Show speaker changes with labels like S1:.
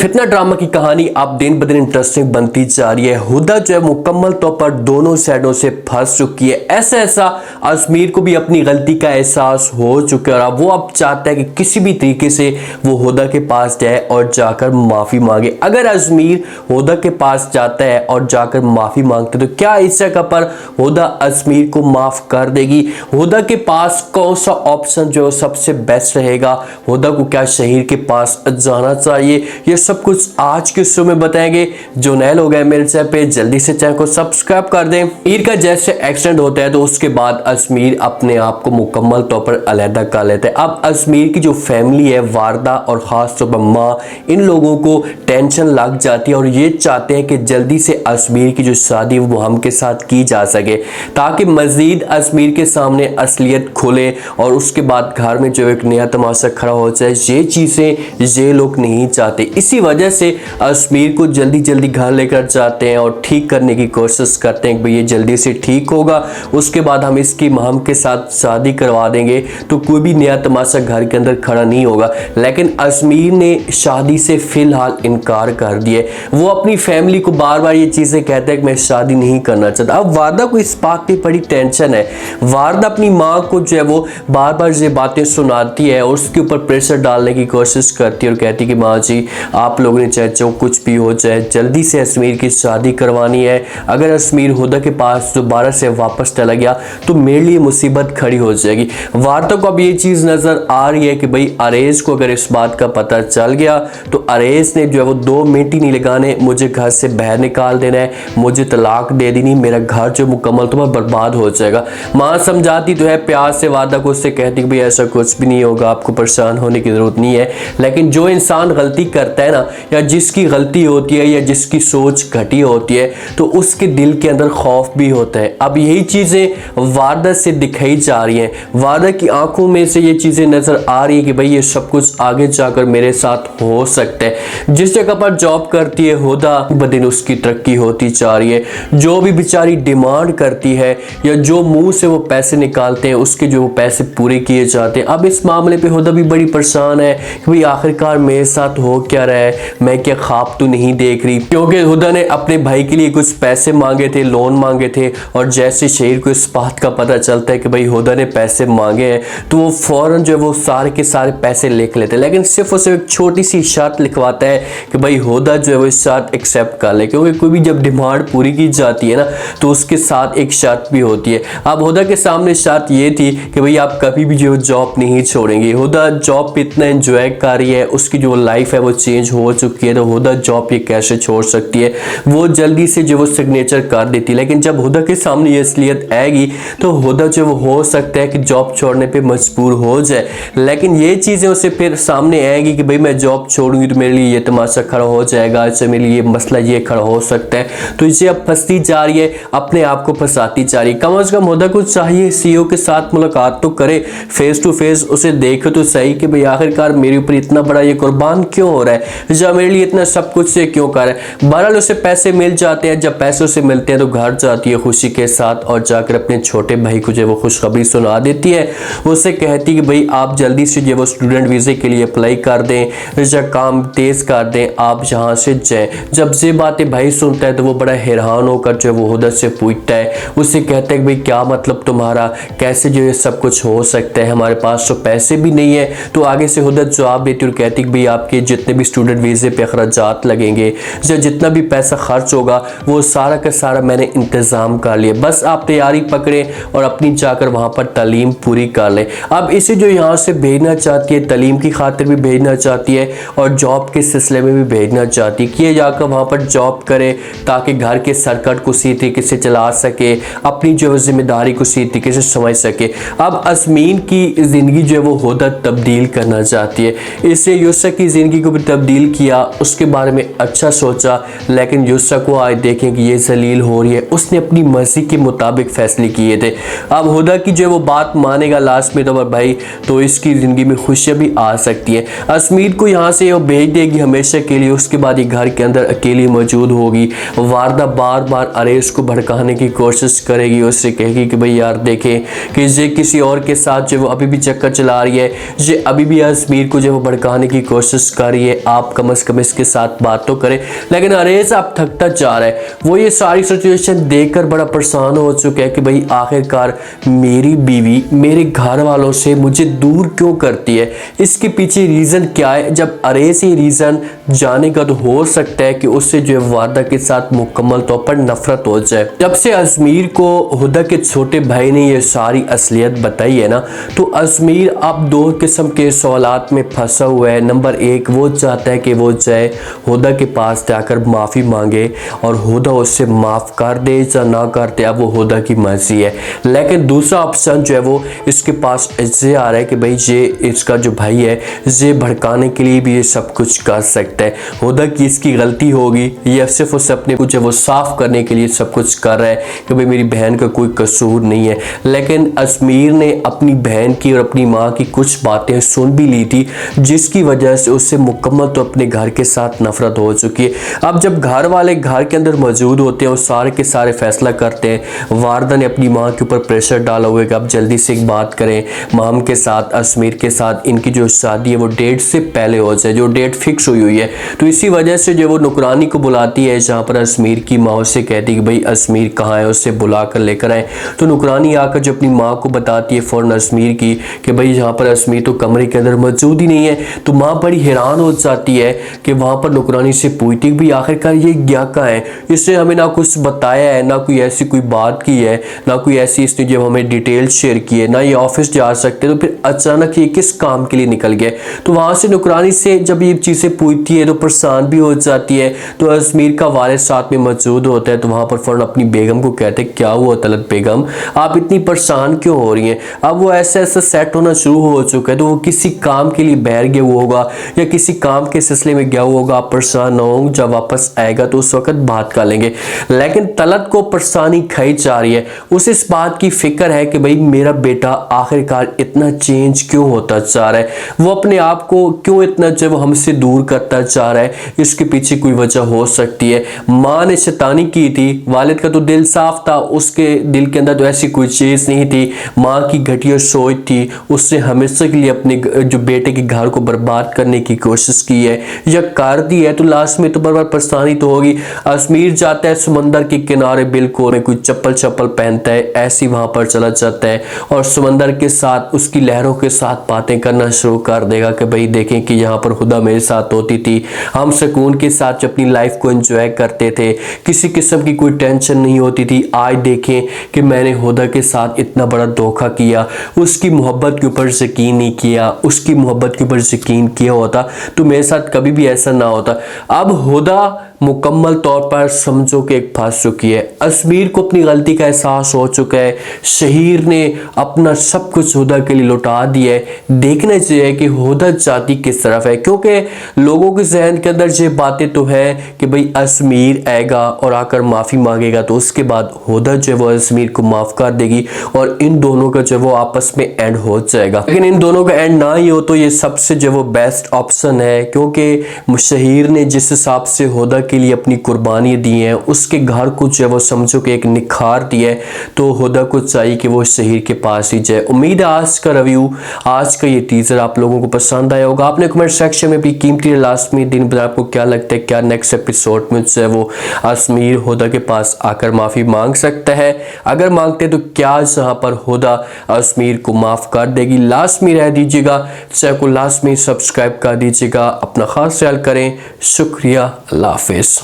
S1: फितना ड्रामा की कहानी अब दिन ब दिन इंटरेस्टिंग बनती जा रही है। हुदा जो है मुकम्मल तौर पर दोनों साइडों से फंस चुकी है। ऐसा अजमीर को भी अपनी गलती का एहसास हो चुका है और वो अब चाहता है कि किसी भी तरीके से वो हुदा के पास जाए और जाकर माफ़ी मांगे। अगर अजमीर हुदा के पास जाता है और जाकर माफ़ी मांगते तो क्या इस जगह पर हुदा अजमीर को माफ़ कर देगी? हुदा के पास कौन सा ऑप्शन जो सबसे बेस्ट रहेगा? हुदा को क्या शहीर के पास जाना चाहिए? ये सब कुछ आज के शो में बताएंगे। जो नए लोग हैं मेरे चैनल पे जल्दी से चैनल को सब्सक्राइब कर दें। ईर का जैसे एक्सीडेंट होता है तो उसके बाद अजमीर अपने आप को मुकम्मल तौर पर अलहदा कर लेता है। अब अजमीर की जो फैमिली है, वारदा और ख़ास तौर पर माँ, इन लोगों को टेंशन लग जाती है और ये चाहते हैं कि जल्दी से अजमीर की जो शादी वो हम के साथ की जा सके ताकि मज़ीद अजमीर के सामने असलियत खुले और उसके बाद घर में जो एक नया तमाशा खड़ा हो जाए। ये चीज़ें ये लोग नहीं चाहते। इसी वजह से अजमीर को जल्दी घर लेकर जाते हैं और ठीक करने की कोशिश करते हैं कि भाई ये जल्दी से ठीक होगा, उसके बाद हम इसकी महम के साथ शादी करवा देंगे तो कोई भी नया तमाशा घर के अंदर खड़ा नहीं होगा। लेकिन अजमीर ने शादी से फिलहाल इनकार कर दिया। वो अपनी फैमिली को बार बार ये चीज़ें कहता है कि मैं शादी नहीं करना चाहता। अब वारदा को इस बात की बड़ी टेंशन है। वारदा अपनी माँ को जो है वो बार बार ये बातें सुनाती है और उसके ऊपर प्रेशर डालने की कोशिश करती है और कहती है कि माँ जी आप लोगों ने चाहे जो कुछ भी हो जाए जल्दी से अजमीर की शादी करवानी है। अगर अजमीर हुदा के पास दोबारा से वापस चला गया तो मेरे लिए मुसीबत खड़ी हो जाएगी। वारदा को अब ये चीज़ नज़र आ रही है कि भाई अरेज को अगर इस बात का पता चल गया तो अरेज ने जो है वो 2 मिनट ही नहीं लगाने, मुझे घर से बाहर निकाल देना है, मुझे तलाक दे देनी, मेरा घर जो मुकम्मल तौर पर बर्बाद हो जाएगा। माँ समझाती तो है प्यार से वारदा को, उससे कहती कि भाई ऐसा कुछ भी नहीं होगा, आपको परेशान होने की ज़रूरत नहीं है। लेकिन जो इंसान गलती करता है ना, या जिसकी गलती होती है या जिसकी सोच घटी होती है तो उसके दिल के अंदर खौफ भी होता है। अब यही चीज़ें वारदा से दिखाई जा रही हैं। वारदा की आंखों में से ये चीज़ें नज़र आ रही है कि भाई ये सब कुछ आगे जाकर मेरे साथ हो सकता है। जिस जगह पर जॉब करती है हुदा, बदिन उसकी तरक्की होती जा रही है। जो भी बेचारी डिमांड करती है या जो मुंह से वो पैसे निकालते हैं उसके जो पैसे पूरे किए जाते हैं। अब इस मामले पे हुदा भी बड़ी परेशान है कि भाई आखिरकार मेरे साथ हो क्या रहा है, मैं क्या ख्वाब तो नहीं देख रही। क्योंकि हुदा ने अपने भाई के लिए कुछ पैसे मांगे थे, लोन मांगे थे और जैसे शहीर को इस बात का पता चलता है कि भाई हुदा ने पैसे मांगे हैं तो वो फौरन जो है वो सारे के सारे पैसे लिख लेते हैं। लेकिन सिर्फ उसे एक छोटी सी शर्त लिखवाता है कि भाई हुदा जो है वो इस शर्त एक्सेप्ट कर ले, क्योंकि कोई भी जब डिमांड पूरी की जाती है ना तो उसके साथ एक शर्त भी होती है। अब हुदा के सामने शर्त ये थी कि भाई आप कभी भी जो जॉब नहीं छोड़ेंगे। हुदा जॉब पे इतना एंजॉय कर रही है, उसकी जो लाइफ है वो चेंज हो चुकी है तो हुदा जॉब ये कैसे छोड़ सकती है? वो जल्दी से जो वो सिग्नेचर कर देती है। लेकिन जब हुदा के सामने ये असलियत आएगी तो हुदा जो वो हो सकता है कि जॉब छोड़ने पे मजबूर हो जाए। लेकिन ये चीज़ें उसे फिर सामने आएगी कि भाई मैं जॉब छोड़ूंगी तो मेरे लिए ये तमाशा खड़ा हो जाएगा, इससे मेरे लिए मसला ये खड़ा हो सकता है। तो इसे अब फंसती जा रही है, अपने आप को फंसाती जा रही है। कम अज़ कम हुदा को चाहिए सीईओ के साथ मुलाकात तो करे, फेस टू फेस उसे देखे तो सही कि भाई आखिरकार मेरे ऊपर इतना बड़ा ये कुर्बान क्यों हो रहा है, या मेरे लिए इतना सब कुछ से क्यों कर रहा है। बहरहाल उसे पैसे मिल जाते हैं। जब पैसे उसे मिलते हैं तो घर जाती है खुशी के साथ और जाकर अपने छोटे भाई को जो वो खुशखबरी सुना देती है। उससे कहती है कि भाई आप जल्दी से जो वो स्टूडेंट वीज़े के लिए अप्लाई कर दें या काम तेज़ कर दें, आप यहाँ से जाएँ। जब ये बातें भाई सुनता है तो वो बड़ा हैरान होकर जो वो हुदा से पूछता है, उससे कहता है कि भाई क्या मतलब तुम्हारा, कैसे जो ये सब कुछ हो सकता है, हमारे पास तो पैसे भी नहीं है। तो आगे से हुदा जवाब देती और कहती कि भाई आपके जितने भी स्टूडेंट वीज़े पे अखराजात लगेंगे या जितना भी पैसा खर्च होगा वो सारा का सारा मैंने इंतज़ाम कर लिया, बस आप तैयारी पकड़ें और अपनी जाकर वहाँ पर तालीम पूरी कर लें। अब इसे जो यहाँ से भेजना चाहती है, तालीम की खातिर भी भेजना चाहती है और जॉब के सिलसिले में भी भेजना चाहती है कि ये जाकर वहाँ पर जॉब करे ताकि घर के सर्कट को सही तरीके से चला सके, अपनी जो जिम्मेदारी को सही तरीके से समझ सके। अब अजमीन की ज़िंदगी जो है वो हुदा तब्दील करना चाहती है। इससे यूसुफ की ज़िंदगी को भी तब्दील किया, उसके बारे में अच्छा सोचा। लेकिन यूसुफ को आज देखें कि ये जलील हो रही है, उसने अपनी मर्जी के मुताबिक फैसले किए थे। अब हुदा की जो है वो बात मानेगा लास्ट में तो भाई तो इसकी ज़िंदगी में खुशियाँ भी आ सकती है। अजमीर को यहाँ से वो भेज देगी हमेशा के लिए, उसके बाद ये घर के अंदर अकेली मौजूद होगी। वारदा बार बार अरेज को भड़काने की कोशिश करेगी, उससे कहेगी कि भाई यार देखें कि ये किसी और के साथ जो वो अभी भी चक्कर चला रही है, ये अभी भी अजमीर को जो वो भड़काने की कोशिश कर रही है, आप आप कम से कम इसके साथ बात तो करें। लेकिन अरेज अब थकता जा रहा है, वो ये सारी सिचुएशन देखकर बड़ा परेशान हो चुका है कि भाई आखिरकार मेरी बीवी मेरे घर वालों से मुझे दूर क्यों करती है, इसके पीछे रीज़न क्या है। जब अरेज ये रीज़न जानेगा तो हो सकता है कि उससे जो है वारदा के साथ मुकम्मल तौर पर नफरत हो जाए। जब से अजमीर को हुदा के छोटे भाई ने ये सारी असलियत बताई है ना, तो अजमीर अब दो किस्म के सवालात में फंसा हुआ है। नंबर एक, वो चाहता है कि वो चाहे हुदा के पास जाकर माफ़ी मांगे और हुदा उससे माफ़ कर दे या ना कर दे, अब वो हुदा की मर्जी है। लेकिन दूसरा ऑप्शन जो है वो इसके पास इससे आ रहा है कि भाई ये इसका जो भाई है ये भड़काने के लिए भी ये सब कुछ कर सकता है। हुदा की इसकी गलती होगी, ये सिर्फ उसे अपने कुछ है वो साफ करने के लिए सब कुछ कर रहा है कि भाई मेरी बहन का कोई कसूर नहीं है। लेकिन अजमीर ने अपनी बहन की और अपनी माँ की कुछ बातें सुन भी ली थी, जिसकी वजह से उससे मुकम्मल तो अपने घर के साथ नफरत हो चुकी है। अब जब घर वाले घर के अंदर मौजूद होते हैं और सारे के सारे फैसला करते हैं, वारदा ने अपनी माँ के ऊपर प्रेशर डाला हुआ है कि आप जल्दी से एक बात करें माम के साथ, अजमीर के साथ इनकी जो शादी है वो डेट से पहले हो जाए, जो डेट फिक्स हुई है। तो इसी वजह से जो वो नुकरानी को बुलाती है, जहाँ पर अजमीर की माँ उससे कहती है कि भाई अजमीर कहाँ है, उससे बुला कर लेकर आए। तो नुकरानी आकर जो अपनी माँ को बताती है फ़ौरन अजमीर की कि भाई यहाँ पर अजमीर तो कमरे के अंदर मौजूद ही नहीं है। तो माँ बड़ी हैरान हो जाती है कि वहाँ पर नुकरानी से पूछती भी आखिरकार ये गया कहाँ है, इसने हमें ना कुछ बताया है, ना कोई ऐसी कोई बात की है, ना कोई ऐसी इसने जो हमें डिटेल शेयर की है, ना ये ऑफिस जा सकते। तो फिर अचानक ये किस काम के लिए निकल गया। तो वहाँ से नुकरानी से जब ये चीज़ें पूछती है तो परेशान भी हो जाती है। तो अजमीर का वालिद साथ में मौजूद होता है, तो वहाँ पर फ़ौरन अपनी बेगम को कहते हैं क्या हुआ तलत बेगम, आप इतनी परेशान क्यों हो रही हैं। अब वो ऐसा ऐसा सेट होना शुरू हो चुका है, तो वो किसी काम के लिए बाहर गया हुआ होगा या किसी काम के सिलसिले में गया हुआ होगा। आप परेशान ना हो, जब वापस आएगा तो उस वक्त बात कर लेंगे। लेकिन तलत को परेशानी खाई जा रही है, उसे इस बात की फिक्र है कि भाई मेरा बेटा आखिरकार इतना चेंज क्यों होता जा रहा है, वो अपने आप को क्यों इतना जब हमसे दूर करता जा रहा है, इसके पीछे कोई वजह हो सकती है। माँ ने शैतानी की थी, वालिद का तो दिल साफ था, उसके दिल के अंदर तो ऐसी कोई चीज़ नहीं थी। माँ की घटिया सोच थी, उसने हमेशा के लिए अपने जो बेटे के घर को बर्बाद करने की कोशिश की है या कर दी है। तो लास्ट में तो बर्बाद परेशानी तो होगी। अजमीर जाता है समंदर के किनारे, बिल्कुल में कोई चप्पल पहनता है, ऐसी वहां पर चला जाता है और समंदर के साथ उसकी लहरों के साथ बातें करना शुरू कर देगा कि भाई देखें कि यहाँ पर खुदा मेरे साथ होती थी, हम सुकून के साथ अपनी लाइफ को एंजॉय करते थे, किसी किस्म की कोई टेंशन नहीं होती थी। आज देखें कि मैंने हुदा के साथ इतना बड़ा धोखा किया, उसकी मोहब्बत के ऊपर यकीन नहीं किया, उसकी मोहब्बत के ऊपर यकीन किया होता तो मेरे साथ कभी भी ऐसा ना होता। अब हुदा मुकम्मल तौर पर समझो कि एक फंस चुकी है। अजमीर को अपनी गलती का एहसास हो चुका है, शहीर ने अपना सब कुछ हुदा के लिए लौटा दिया है। देखना चाहिए कि हुदा जाती किस तरफ है, क्योंकि लोगों के जहन के अंदर ये बातें तो है कि भाई अजमीर आएगा और आकर माफ़ी मांगेगा तो उसके बाद हुदा जो है वो अजमीर को माफ़ कर देगी और इन दोनों का जो है वो आपस में एंड हो जाएगा। लेकिन इन दोनों का एंड ना ही हो तो ये सबसे जो वो बेस्ट ऑप्शन है, क्योंकि शहीर ने जिस हिसाब से हुदा के लिए अपनी कुर्बानी दी है, उसके घर को जो है वो समझो कि एक निखार दिया है। तो हुदा को चाहिए कि वो शहीर के पास ही जाए। उम्मीद है आज का रिव्यू, आज का ये टीजर आप लोगों को पसंद आया होगा। आपने कमेंट सेक्शन में भी कीमती लास्ट में दिन बता आपको क्या लगता है, क्या नेक्स्ट एपिसोड में जो है वो अजमीर हुदा के पास आकर माफ़ी मांग सकता है। अगर मांगते तो क्या यहाँ पर हुदा अजमीर को माफ़ कर देगी। लास्ट में रह दीजिएगा, चैनल को लास्ट में सब्सक्राइब कर दीजिएगा। अपना खास ख्याल करें। शुक्रिया, अल्लाह हाफिज़।